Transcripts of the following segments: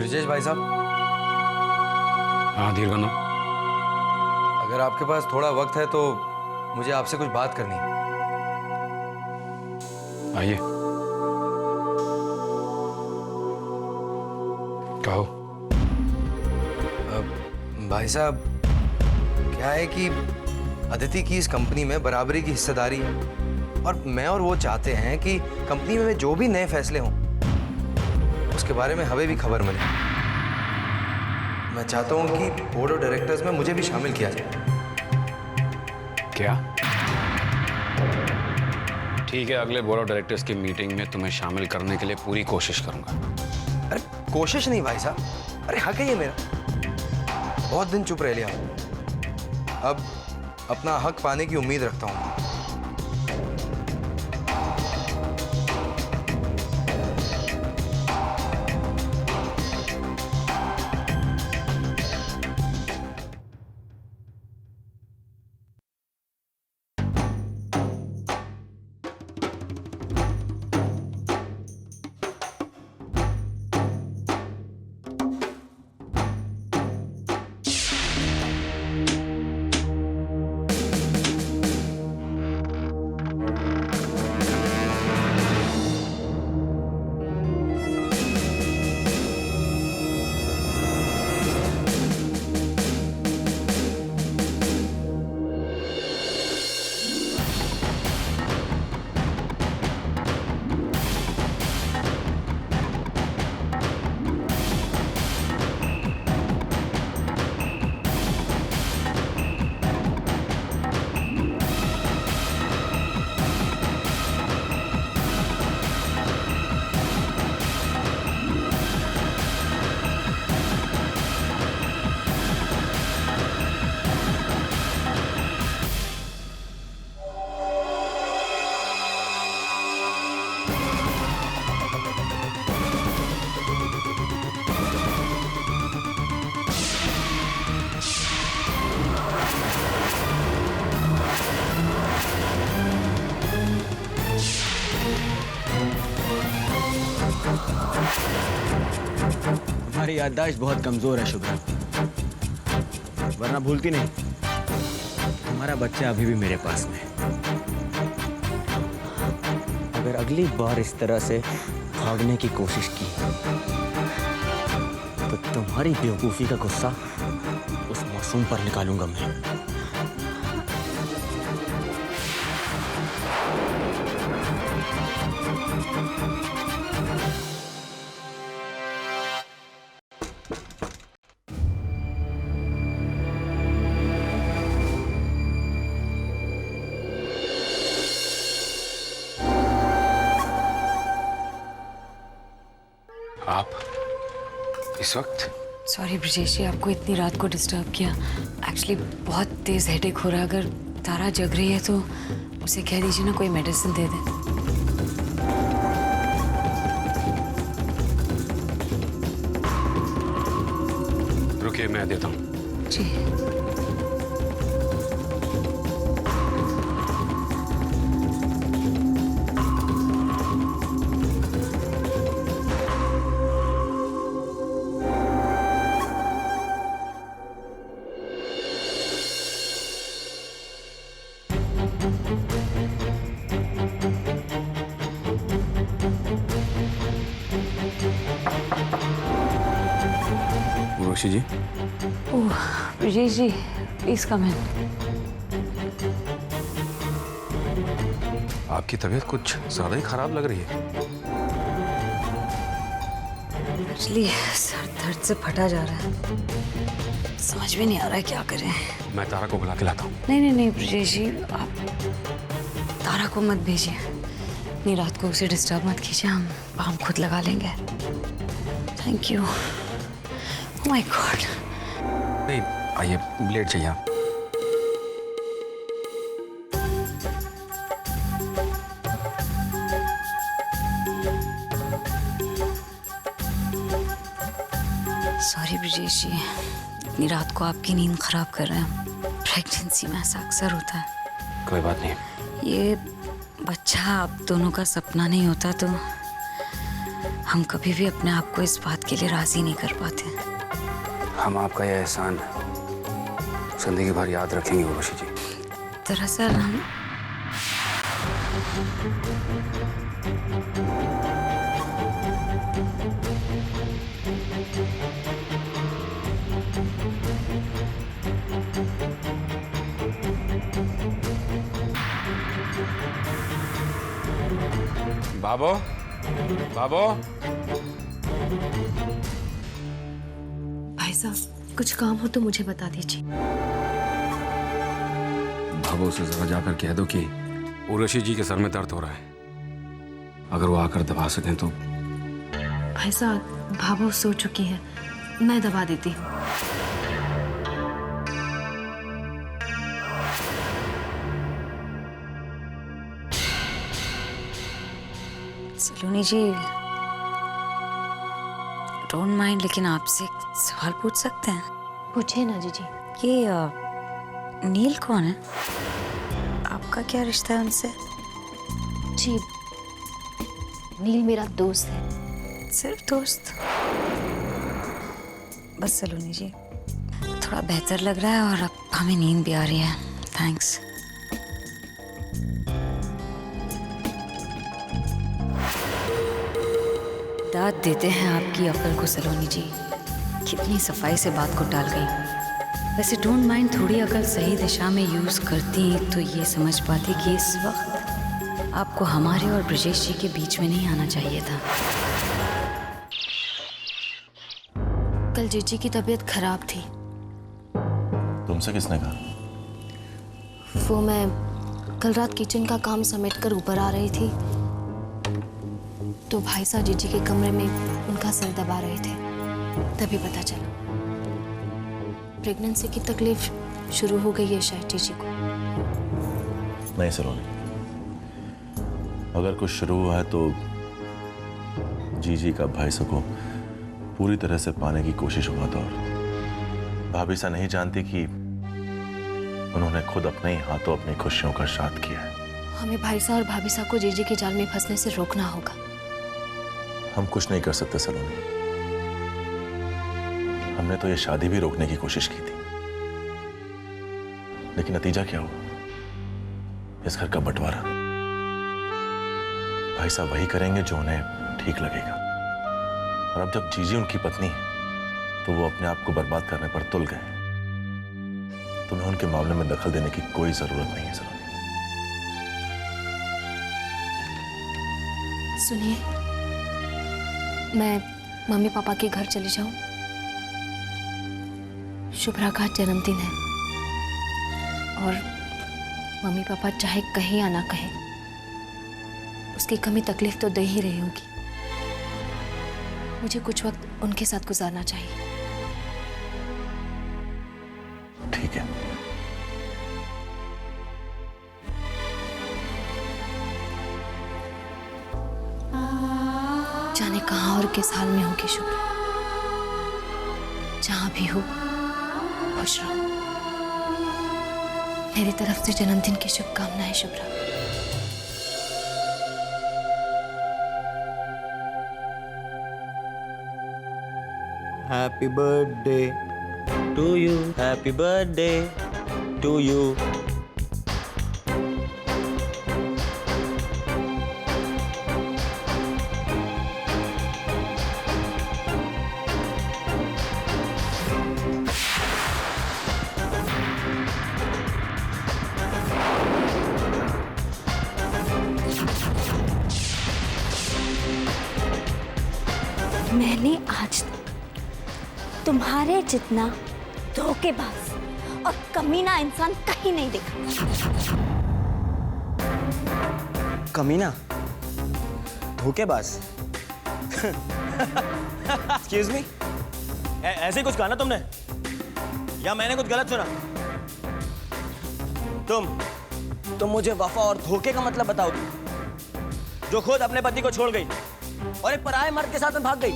ब्रिजेश भाई साहब, हाँ धीरबनो। अगर आपके पास थोड़ा वक्त है तो मुझे आपसे कुछ बात करनी है। आइए, कहो। भाई साहब, क्या है कि अदिति की इस कंपनी में बराबरी की हिस्सेदारी है और मैं और वो चाहते हैं कि कंपनी में जो भी नए फैसले हों उसके बारे में हमें भी खबर मिले। मैं चाहता हूं कि बोर्ड ऑफ डायरेक्टर्स में मुझे भी शामिल किया जाए। क्या? ठीक है, अगले बोर्ड ऑफ डायरेक्टर्स की मीटिंग में तुम्हें शामिल करने के लिए पूरी कोशिश करूंगा। अरे कोशिश नहीं भाई साहब, अरे हक है ये मेरा। बहुत दिन चुप रह लिया, अब अपना हक पाने की उम्मीद रखता हूं। तुम्हारी याददाश्त बहुत कमजोर है शुभ्रा, वरना भूलती नहीं। तुम्हारा बच्चा अभी भी मेरे पास में। अगर अगली बार इस तरह से भागने की कोशिश की तो तुम्हारी बेवकूफी का गुस्सा उस मासूम पर निकालूंगा मैं। आप इस वक्त? सॉरी ब्रिजेश जी, आपको इतनी रात को डिस्टर्ब किया। एक्चुअली बहुत तेज हेडेक हो रहा है। अगर तारा जग रही है तो उसे कह दीजिए ना कोई मेडिसिन दे दे। रुकिए, मैं देता हूँ। जी। उर्वशी जी। ओह ब्रिजेश जी, प्लीज कम इन। आपकी तबीयत कुछ ज्यादा ही खराब लग रही है। एक्चुअली सर दर्द से फटा जा रहा है, समझ में नहीं आ रहा है क्या करें। मैं तारा को बुला के लाता हूँ। नहीं नहीं नहीं ब्रिजेश जी, आप तारा को मत भेजिए। इतनी रात को उसे डिस्टर्ब मत कीजिए, हम खुद लगा लेंगे। Thank you. Oh my God. नहीं, आइए, ब्लेड चाहिए आप। सॉरी ब्रिजेश जी, इतनी रात को आपकी नींद खराब कर रहे हैं। प्रेगनेंसी में ऐसा अक्सर होता है। कोई बात नहीं। ये बच्चा आप दोनों का सपना नहीं होता तो हम कभी भी अपने आप को इस बात के लिए राजी नहीं कर पाते। हम आपका यह एहसान जिंदगी भर याद रखेंगे उर्वशी जी। दरअसल हम बाबो, बाबो, भाई साहब कुछ काम हो तो मुझे बता दीजिए। बाबो से जरा जाकर कह दो कि उर्वशी जी के सर में दर्द हो रहा है। अगर वो आकर दबा सकें तो। भाई साहब भाभो सो चुकी है, मैं दबा देती हूँ। सलोनी जी, डोंट माइंड, लेकिन आपसे एक सवाल पूछ सकते हैं? पूछिए ना जीजी। ये नील कौन है? आपका क्या रिश्ता है उनसे? जी नील मेरा दोस्त है। सिर्फ दोस्त? बस सलोनी जी, थोड़ा बेहतर लग रहा है और अब हमें नींद भी आ रही है। थैंक्स। दाद देते हैं आपकी अक्ल को सलोनी जी, कितनी सफाई से बात को टाल गई। वैसे डोंट माइंड, थोड़ी अकल सही दिशा में यूज करती तो ये समझ पाती कि इस वक्त आपको हमारे और ब्रजेश जी के बीच में नहीं आना चाहिए था। कल जीजी की तबीयत खराब थी। तुमसे किसने कहा? वो मैं कल रात किचन का काम समेटकर ऊपर आ रही थी तो भाई साहब जीजी के कमरे में उनका सर दबा रहे थे, तभी पता चला। प्रेगनेंसी की तकलीफ शुरू हो गई है शायद जीजी को। नहीं सलोनी, अगर कुछ शुरू हुआ है तो जीजी का भाई को पूरी तरह से पाने की कोशिश हुआ था। और भाभी सा नहीं जानती कि उन्होंने खुद अपने ही हाथों अपनी खुशियों का श्राद्ध किया है। हमें भाई साहब और भाभी साहब को जीजी के जाल में फंसने से रोकना होगा। हम कुछ नहीं कर सकते सलोनी। हमने तो ये शादी भी रोकने की कोशिश की थी, लेकिन नतीजा क्या हुआ? इस घर का बंटवारा। भाई साहब वही करेंगे जो उन्हें ठीक लगेगा। और अब जब जीजी उनकी पत्नी है तो वो अपने आप को बर्बाद करने पर तुल गए। तुम्हें उनके मामले में दखल देने की कोई जरूरत नहीं है सलोनी। सुनिए, मैं मम्मी पापा के घर चली जाऊं? शुभ्रा का जन्मदिन है और मम्मी पापा चाहे कहीं या ना कहें, उसकी कमी तकलीफ तो दे ही रही होगी। मुझे कुछ वक्त उनके साथ गुजारना चाहिए। ठीक है। जाने कहाँ और किस हाल में होगी शुभ्रा। जहां भी हो खुश रहो। मेरी तरफ से जन्मदिन की शुभकामनाएं Shubhra. Happy birthday to you, happy birthday to you. मैंने आज तक तुम्हारे जितना धोखेबाज और कमीना इंसान कहीं नहीं देखा। कमीना, धोखेबाज। एक्सक्यूज मी, ऐसे कुछ कहा ना तुमने, या मैंने कुछ गलत सुना? तुम मुझे वफा और धोखे का मतलब बताओगी, जो खुद अपने पति को छोड़ गई और एक पराये मर्द के साथ में भाग गई,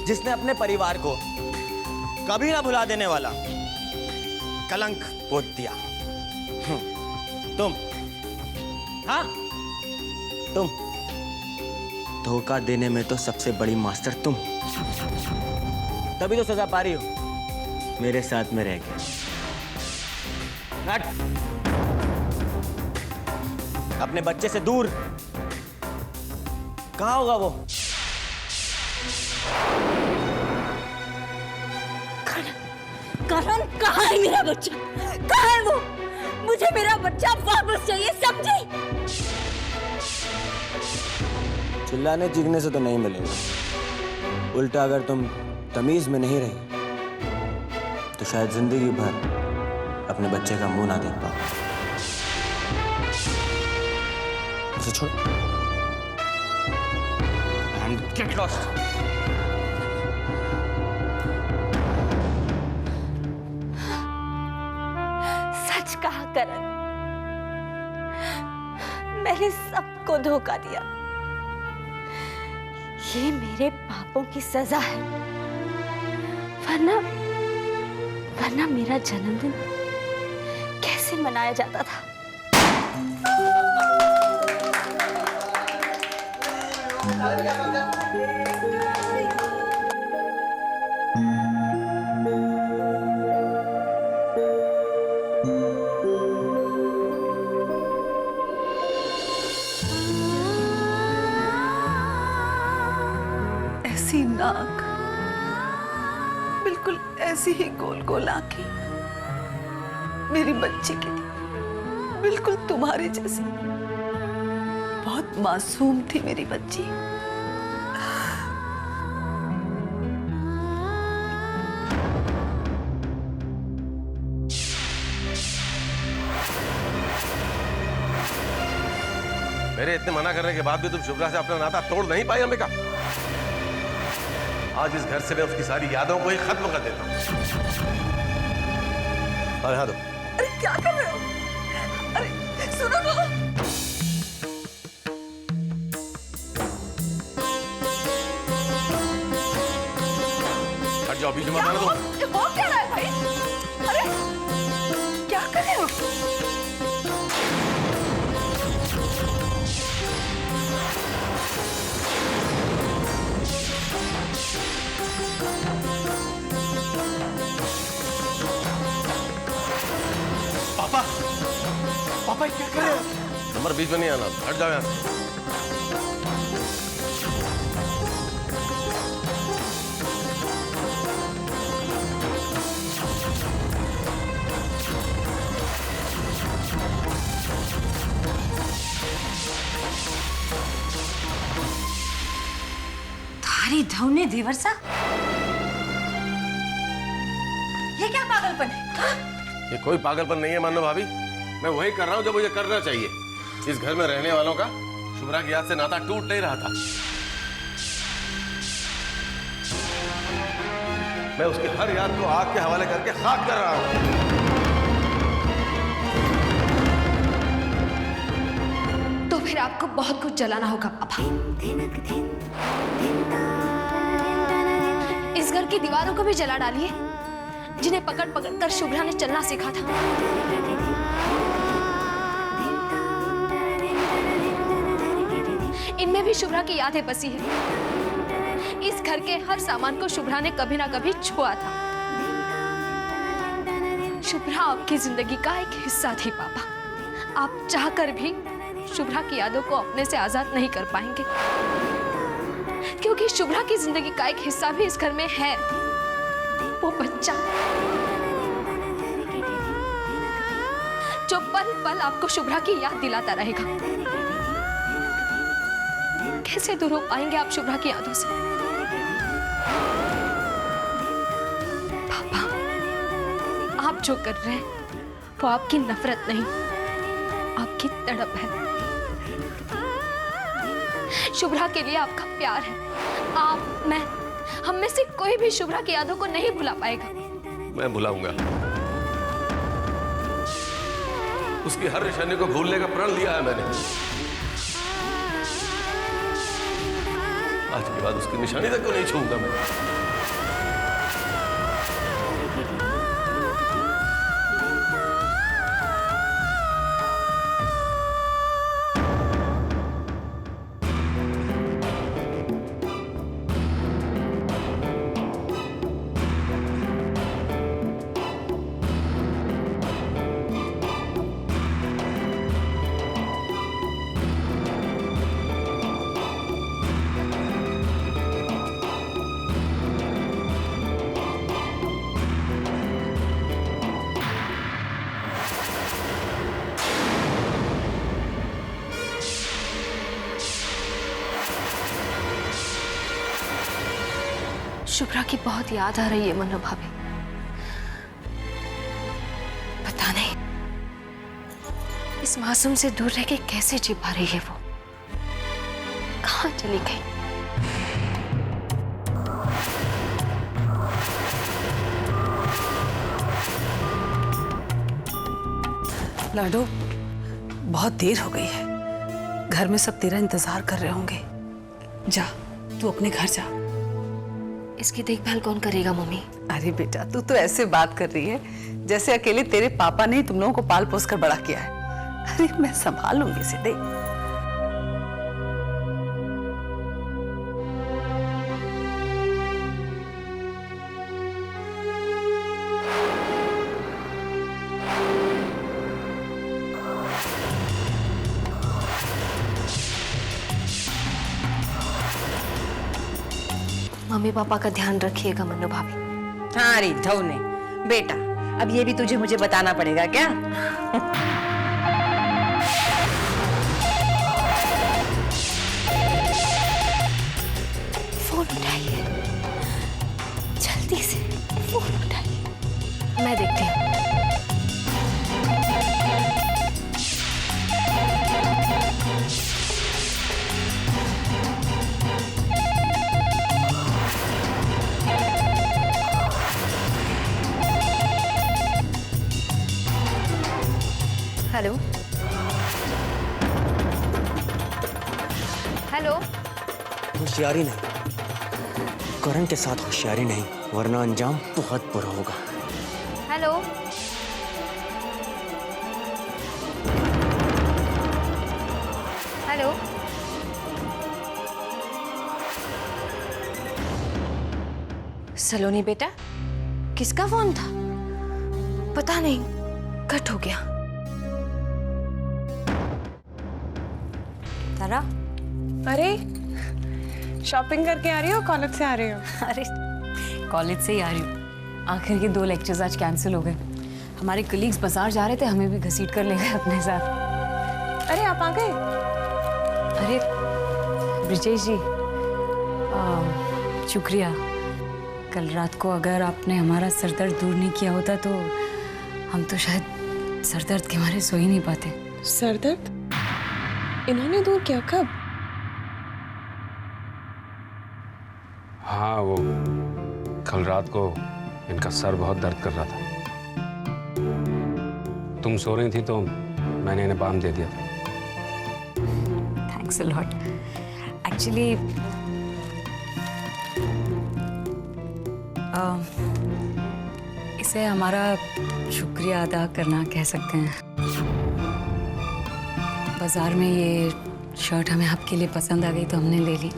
जिसने अपने परिवार को कभी ना भुला देने वाला कलंक पोत दिया। तुम, हाँ धोखा देने में तो सबसे बड़ी मास्टर तुम हो। तभी तो सजा पा रही हो मेरे साथ में रह के। हट! अपने बच्चे से दूर। कहाँ होगा वो? करण, कहाँ है मेरा बच्चा? कहाँ है वो? मुझे मेरा बच्चा वापस चाहिए, समझी? चिल्लाने चीखने से तो नहीं मिलेगा। उल्टा अगर तुम तमीज में नहीं रही तो शायद जिंदगी भर अपने बच्चे का मुंह ना देख पाओ। उसे छोड़। And get lost. सच कहा करण, मैंने सबको धोखा दिया। ये मेरे पापों की सजा है। वरना मेरा जन्मदिन कैसे मनाया जाता था? ऐसी नाक, बिल्कुल ऐसी ही गोल गोल आंखें, मेरी बच्ची की बिल्कुल तुम्हारी जैसी। बहुत मासूम थी मेरी बच्ची। मेरे इतने मना करने के बाद भी तुम शुभ्रा से अपना नाता तोड़ नहीं पाई अंबिका। आज इस घर से मैं उसकी सारी यादों को ही खत्म कर देता हूँ। और हाँ दो। अरे क्या कर रहे हो? अरे सुनो ना। हट जाओ, बीच में मत आना तुम। हो क्या रहा है भाई? अरे क्या कर रहे हो? पापा, पापा क्या कर रहे हो? नंबर बीच में नहीं आना, हट जाओ यहाँ से। थारी धौने देवरसा, ये क्या पागलपन है? ये कोई पागलपन नहीं है मानो भाभी। मैं वही कर रहा हूँ जो मुझे करना चाहिए। इस घर में रहने वालों का शुभ्रा की याद से नाता टूट नहीं रहा था। मैं उसकी हर याद को आग के हवाले करके खाक कर रहा हूँ। तो फिर आपको बहुत कुछ जलाना होगा पापा। इस घर की दीवारों को भी जला डालिए, जिन्हें पकड़ पकड़ कर शुभ्रा ने चलना सीखा था। इनमें भी शुभ्रा की यादें बसी है। इस घर के हर सामान को शुभ्रा ने कभी ना कभी छुआ था। शुभ्रा आपकी जिंदगी का एक हिस्सा थी पापा। आप चाहकर भी शुभ्रा की यादों को अपने से आजाद नहीं कर पाएंगे, क्योंकि शुभ्रा की जिंदगी का एक हिस्सा भी इस घर में है, वो बच्चा जो पल पल आपको शुभ्रा की याद दिलाता रहेगा। कैसे दूर हो पाएंगे आप शुभ्रा की यादों से? पापा, आप जो कर रहे हैं वो आपकी नफरत नहीं, आपकी तड़प है। शुभ्रा के लिए आपका प्यार है। आप, मैं, हम में से कोई भी शुभ्रा की यादों को नहीं भुला पाएगा। मैं भुलाऊंगा। उसकी हर निशानी को भूलने का प्रण लिया है मैंने। आज के बाद उसकी निशानी तक को नहीं छूऊंगा मैं। शुभ्रा की बहुत याद आ रही है मन्नू भाभी। पता नहीं इस मासूम से दूर रह के कैसे जी पा रही है वो। कहाँ चली गई? लाडो, बहुत देर हो गई है। घर में सब तेरा इंतजार कर रहे होंगे। जा, तू अपने घर जा। इसकी देखभाल कौन करेगा मम्मी? अरे बेटा, तू तो ऐसे बात कर रही है जैसे अकेले तेरे पापा ने तुम लोगों को पाल पोस कर बड़ा किया है। अरे मैं संभाल लूंगी इसे, देख। मम्मी पापा का ध्यान रखिएगा मन्नू भाभी। हाँ रे धौने बेटा, अब ये भी तुझे मुझे बताना पड़ेगा क्या? फोन उठाइए, जल्दी से फोन उठाइए। मैं देखती हूँ। Hello hello. होशियारी नहीं, करण के साथ होशियारी नहीं, वरना अंजाम बहुत बुरा होगा। Hello hello. सलोनी बेटा, किसका फोन था? पता नहीं, कट हो गया। तारा, अरे शॉपिंग करके आ रही हो, कॉलेज से आ रही हो? अरे कॉलेज से ही आ रही हूँ। आखिर के 2 लेक्चर्स आज कैंसिल हो गए। हमारे कलीग्स बाजार जा रहे थे, हमें भी घसीट कर ले गए अपने साथ। अरे आप आ गए? अरे ब्रिजेश जी, शुक्रिया। कल रात को अगर आपने हमारा सरदर्द दूर नहीं किया होता तो हम तो शायद सरदर्द के मारे सो ही नहीं पाते। सरदर्द इन्होंने दूर किया? कब? हाँ, वो कल रात को इनका सर बहुत दर्द कर रहा था। तुम सो रही थी तो मैंने इन्हें बाम दे दिया था। Thanks a lot. एक्चुअली इसे हमारा शुक्रिया अदा करना कह सकते हैं। बाजार में ये शर्ट हमें आपके लिए पसंद आ गई तो हमने ले ली।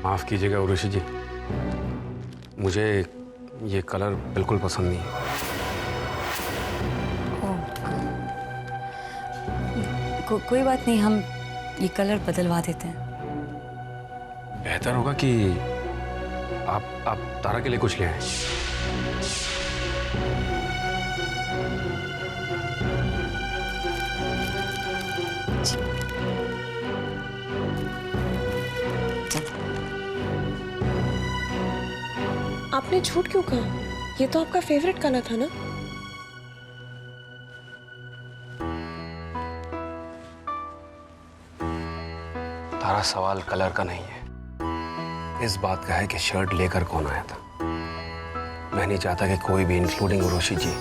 माफ कीजिएगा उर्वशी जी, मुझे ये कलर बिल्कुल पसंद नहीं है। कोई बात नहीं, हम ये कलर बदलवा देते हैं। बेहतर होगा कि आप तारा के लिए कुछ ले आए। आपने झूठ क्यों कहा? ये तो आपका फेवरेट कलर था ना? तारा, सवाल कलर का नहीं है, इस बात का है कि शर्ट लेकर कौन आया था। मैं नहीं चाहता कि कोई भी, इंक्लूडिंग उर्वशी जी,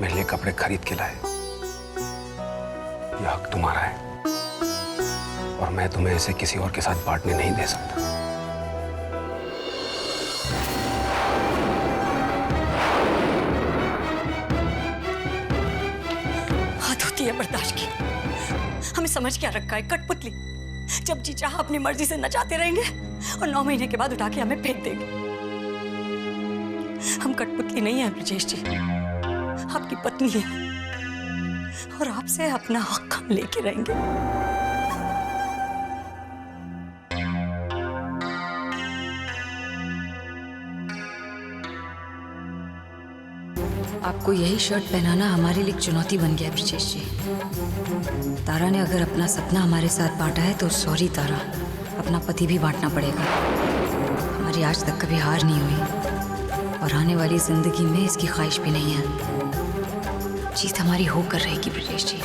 मेरे लिए कपड़े खरीद के लाए। यह हक तुम्हारा है और मैं तुम्हें इसे किसी और के साथ बांटने नहीं दे सकता। हाथ होती है बर्दाश्त की। हमें समझ क्या रखा है, कठपुतली। जब जी चाह अपनी मर्जी से नचाते रहेंगे और 9 महीने के बाद उठा के हमें फेंक देंगे। हम कठपुतली नहीं है ब्रजेश जी, आपकी पत्नी है और आपसे अपना हक हम लेके रहेंगे। आपको यही शर्ट पहनाना हमारे लिए एक चुनौती बन गया ब्रिजेश जी। तारा ने अगर अपना सपना हमारे साथ बांटा है तो सॉरी तारा, अपना पति भी बांटना पड़ेगा। हमारी आज तक कभी हार नहीं हुई और आने वाली जिंदगी में इसकी ख्वाहिश भी नहीं है। जीत हमारी होकर रहेगी ब्रिजेश जी।